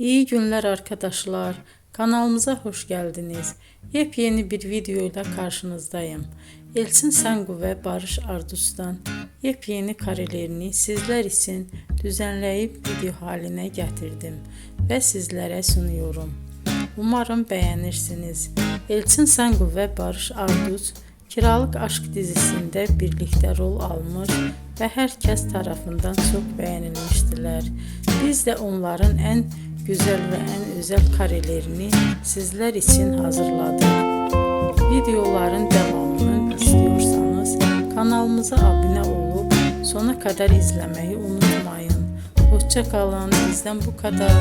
İyi günler arkadaşlar. Kanalımıza hoş geldiniz. Yepyeni bir video ile karşınızdayım. Elçin Sangu ve Barış Ardus'tan yepyeni karelerini sizler için düzenleyip video haline getirdim ve sizlere sunuyorum. Umarım beğenirsiniz. Elçin Sangu ve Barış Ardus Kiralık Aşk dizisinde birlikte rol almış ve herkes tarafından çok beğenilmiştiler. Biz de onların en güzel ve en özel karelerini sizler için hazırladık. Videoların devamını istiyorsanız kanalımıza abone olup sona kadar izlemeyi unutmayın. Hoşça kalın. Bizden bu kadar.